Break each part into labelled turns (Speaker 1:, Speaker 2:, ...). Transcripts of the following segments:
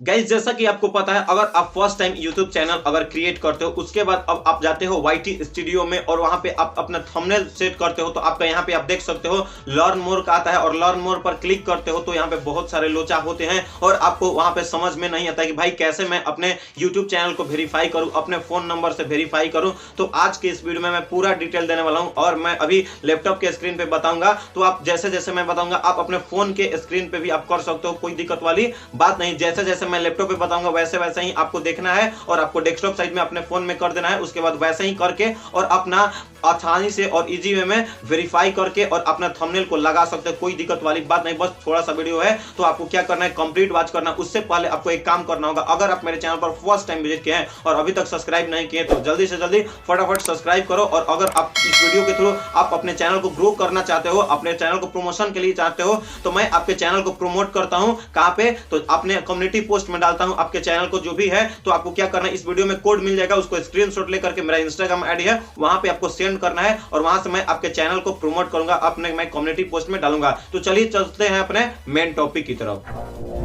Speaker 1: Guys जैसा कि आपको पता है, अगर आप फर्स्ट टाइम यूट्यूब चैनल अगर क्रिएट करते हो, उसके बाद अब आप जाते हो वाईटी स्टूडियो में और वहां पे आप अपना थंबनेल सेट करते हो, तो आपका यहाँ पे आप देख सकते हो लर्न मोर का आता है और लर्न मोर पर क्लिक करते हो तो यहाँ पे बहुत सारे लोचा होते हैं और आपको वहां पे समझ में नहीं आता कि भाई कैसे मैं अपने यूट्यूब चैनल को वेरीफाई करूं, अपने फोन नंबर से वेरीफाई करूं। तो आज के इस वीडियो में मैं पूरा डिटेल देने वाला हूं और मैं अभी लैपटॉप के स्क्रीन पे बताऊंगा, तो आप जैसे जैसे मैं बताऊंगा आप अपने फोन के स्क्रीन पे भी आप कर सकते हो, कोई दिक्कत वाली बात नहीं। जैसे जैसे मैं लैपटॉप पे बताऊंगा वैसे वैसे ही आपको देखना है और आपको डेस्कटॉप साइड में अपने फोन में कर देना है। उसके बाद वैसे ही करके और अपना आसानी से और इजी वे में वेरीफाई करके और अपना थंबनेल को लगा सकते हो, कोई दिक्कत वाली बात नहीं। बस थोड़ा सा वीडियो है तो आपको क्या करना है, कंप्लीट वॉच करना। उससे पहले आपको एक काम करना होगा, अगर आप मेरे चैनल पर फर्स्ट टाइम विजिट किए हैं और अभी तक सब्सक्राइब नहीं किए तो जल्दी से जल्दी फटाफट सब्सक्राइब करो। और अगर आप इस वीडियो के थ्रू आप अपने चैनल को ग्रो करना चाहते हो, अपने चैनल को प्रमोशन के लिए चाहते हो, तो मैं आपके चैनल को प्रमोट करता हूं। कहां पे? तो अपने कम्युनिटी पोस्ट में डालता हूं आपके चैनल को जो भी है। तो आपको क्या करना है, इस वीडियो में कोड मिल जाएगा, उसको स्क्रीनशॉट लेकर के मेरा इंस्टाग्राम आईडी है वहां पे आपको सेंड करना है और वहां से मैं आपके चैनल को प्रमोट करूंगा, अपने मैं कम्युनिटी पोस्ट में डालूंगा। तो चलिए चलते हैं अपने मेन टॉपिक की तरफ।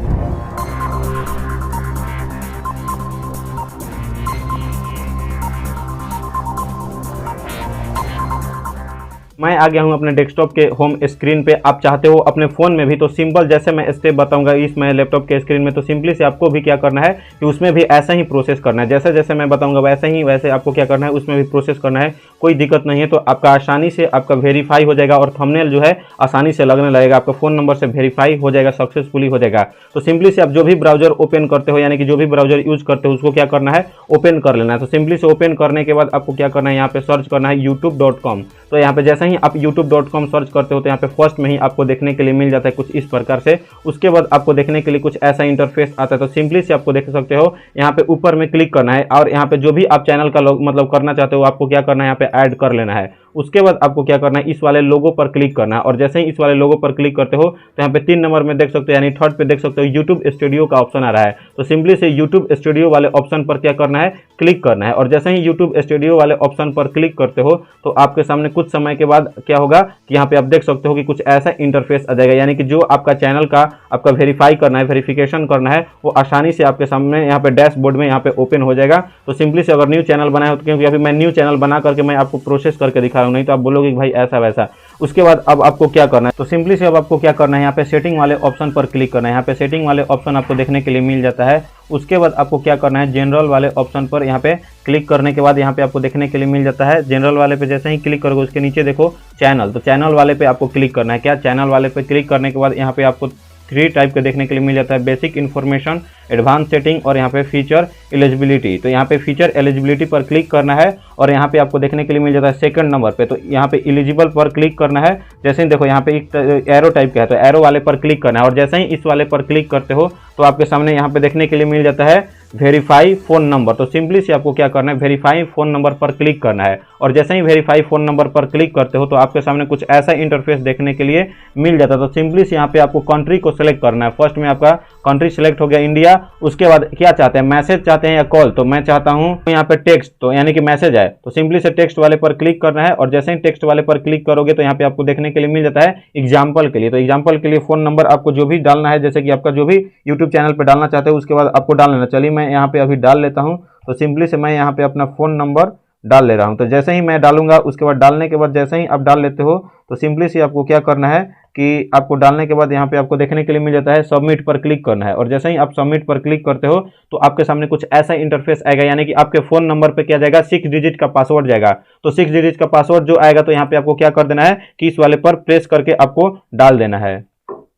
Speaker 2: मैं आ गया हूं अपने डेस्कटॉप के होम स्क्रीन पे। आप चाहते हो अपने फ़ोन में भी तो सिंपल, जैसे मैं स्टेप बताऊंगा इस मैं लैपटॉप के स्क्रीन में, तो सिंपली से आपको भी क्या करना है कि उसमें भी ऐसा ही प्रोसेस करना है। जैसे जैसे मैं बताऊंगा वैसे आपको क्या करना है, उसमें भी प्रोसेस करना है, कोई दिक्कत नहीं है। तो आपका आसानी से आपका वेरीफाई हो जाएगा और थंबनेल जो है आसानी से लगने लगेगा, आपका फ़ोन नंबर से वेरीफाई हो जाएगा, सक्सेसफुली हो जाएगा। तो सिंपली से आप जो भी ब्राउजर ओपन करते हो, यानी कि जो भी ब्राउजर यूज करते हो, उसको क्या करना है, ओपन कर लेना है। तो सिंपली से ओपन करने के बाद आपको क्या करना है, यहाँ पे सर्च करना है youtube.com। तो यहाँ पे जैसे ही आप youtube.com सर्च करते हो तो यहाँ पे फर्स्ट में ही आपको देखने के लिए मिल जाता है कुछ इस प्रकार से। उसके बाद आपको देखने के लिए कुछ ऐसा इंटरफेस आता है। तो सिंपली से आपको देख सकते हो यहाँ पे ऊपर में क्लिक करना है और यहाँ पे जो भी आप चैनल का मतलब करना चाहते हो आपको क्या करना है, यहाँ पे ऐड कर लेना है। उसके बाद आपको क्या करना है, इस वाले लोगो पर क्लिक करना है और जैसे ही इस वाले लोगो पर क्लिक करते हो तो यहाँ पे 3 नंबर में देख सकते हो, यानी थर्ड पे देख सकते हो यूट्यूब स्टूडियो का ऑप्शन आ रहा है। तो सिंपली से यूट्यूब स्टूडियो वाले ऑप्शन पर क्या करना है, क्लिक करना है। और जैसे ही यूट्यूब स्टूडियो वाले ऑप्शन पर क्लिक करते हो तो आपके सामने कुछ समय के बाद क्या होगा कि यहाँ पे आप देख सकते हो कि कुछ ऐसा इंटरफेस आ जाएगा, यानी कि जो आपका चैनल का आपका वेरीफाई करना है, वेरिफिकेशन करना है, वो आसानी से आपके सामने यहाँ पे डैशबोर्ड में यहाँ पे ओपन हो जाएगा। तो सिंपली से अगर न्यू चैनल बनाए हो, तो क्योंकि अभी मैं न्यू चैनल बना करके मैं आपको प्रोसेस करके दिखा रहा हूँ, नहीं तो आप बोलोगे कि भाई ऐसा वैसा। उसके बाद अब आपको क्या करना है, तो सिंपली से अब आपको क्या करना है, यहाँ पे सेटिंग वाले ऑप्शन पर क्लिक करना है। यहाँ पे सेटिंग वाले ऑप्शन आपको देखने के लिए मिल जाता है। उसके बाद आपको क्या करना है, जनरल वाले ऑप्शन पर यहाँ पे क्लिक करने के बाद यहाँ पे आपको देखने के लिए मिल जाता है। जनरल वाले पे जैसे ही क्लिक करोगे उसके नीचे देखो चैनल, तो चैनल वाले पे आपको क्लिक करना है। क्या चैनल वाले पे क्लिक करने के बाद यहाँ पे आपको 3 टाइप के देखने के लिए मिल जाता है, बेसिक इन्फॉर्मेशन, एडवांस सेटिंग और यहाँ पे फीचर एलिजिबिलिटी। तो यहाँ पे फीचर एलिजिबिलिटी पर क्लिक करना है और यहाँ पे आपको देखने के लिए मिल जाता है सेकंड नंबर पे। तो यहाँ पे एलिजिबल पर क्लिक करना है। जैसे ही देखो यहाँ पे एक एरो टाइप का है, तो एरो वाले पर क्लिक करना है और जैसे ही इस वाले पर क्लिक करते हो तो आपके सामने यहाँ पे देखने के लिए मिल जाता है वेरीफाई फोन नंबर। तो सिंपली से आपको क्या करना है, वेरीफाई फोन नंबर पर क्लिक करना है और जैसे ही वेरीफाई फोन नंबर पर क्लिक करते हो तो आपके सामने कुछ ऐसा इंटरफेस देखने के लिए मिल जाता है। तो सिंपली से यहाँ पे आपको कंट्री को सिलेक्ट करना है। फर्स्ट में आपका कंट्री सिलेक्ट हो गया इंडिया। उसके बाद क्या चाहते हैं, मैसेज चाहते हैं या कॉल? तो मैं चाहता हूँ यहाँ पे टेक्स्ट, तो यानी कि मैसेज आए। तो सिंपली से टेक्स्ट वाले पर क्लिक करना है और जैसे ही टेक्स्ट वाले पर क्लिक करोगे तो यहाँ पे आपको देखने के लिए मिल जाता है एग्जाम्पल के लिए। तो एग्जाम्पल के लिए फोन नंबर आपको जो भी डालना है, जैसे कि आपका जो भी यूट्यूब चैनल पर डालना चाहते हो उसके बाद आपको डाल लेना। चलिए मैं यहाँ पे अभी डाल लेता हूँ। तो सिंपली से मैं यहाँ पे अपना फोन नंबर डाल ले रहा हूँ। तो जैसे ही मैं डालूंगा उसके बाद डालने के बाद जैसे ही आप डाल लेते हो तो सिंपली से आपको क्या करना है कि आपको डालने के बाद यहाँ पे आपको देखने के लिए मिल जाता है सबमिट पर क्लिक करना है और जैसे ही आप सबमिट पर क्लिक करते हो तो आपके सामने कुछ ऐसा इंटरफेस आएगा, यानी कि आपके फोन नंबर पे क्या जाएगा, 6 डिजिट का पासवर्ड जाएगा। तो 6 डिजिट का पासवर्ड जो आएगा तो यहाँ पे आपको क्या कर देना है कि इस वाले पर प्रेस करके आपको डाल देना है।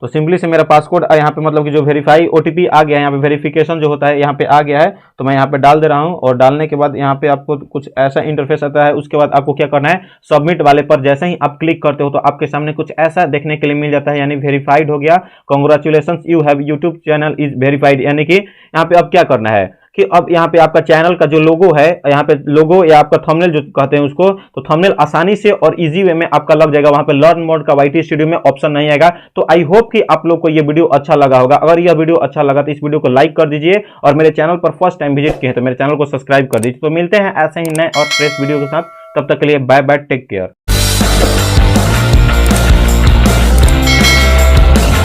Speaker 2: तो सिंपली से मेरा पासवर्ड यहाँ पे मतलब कि जो वेरीफाई ओटीपी आ गया है, यहाँ पे वेरिफिकेशन जो होता है यहाँ पे आ गया है, तो मैं यहाँ पे डाल दे रहा हूँ। और डालने के बाद यहाँ पे आपको कुछ ऐसा इंटरफेस आता है। उसके बाद आपको क्या करना है, सबमिट वाले पर जैसे ही आप क्लिक करते हो तो आपके सामने कुछ ऐसा देखने के लिए मिल जाता है, यानी वेरीफाइड हो गया, congratulations you have YouTube channel is verified. यानी कि यहाँ पे अब क्या करना है कि अब यहाँ पे आपका चैनल का जो लोगो है, यहाँ पे लोगो या आपका थंबनेल जो कहते हैं उसको, तो थंबनेल आसानी से और इजी वे में आपका लग जाएगा। वहां पे लर्न मोड का वाईटी स्टूडियो में ऑप्शन नहीं आएगा। तो आई होप कि आप लोग को ये वीडियो अच्छा लगा होगा। अगर यह वीडियो अच्छा लगा तो इस वीडियो को लाइक कर दीजिए और मेरे चैनल पर फर्स्ट टाइम विजिट किए हैं तो मेरे चैनल को सब्सक्राइब कर दीजिए। तो मिलते हैं ऐसे ही नए और फ्रेश वीडियो के साथ, तब तक के लिए बाय बाय, टेक केयर।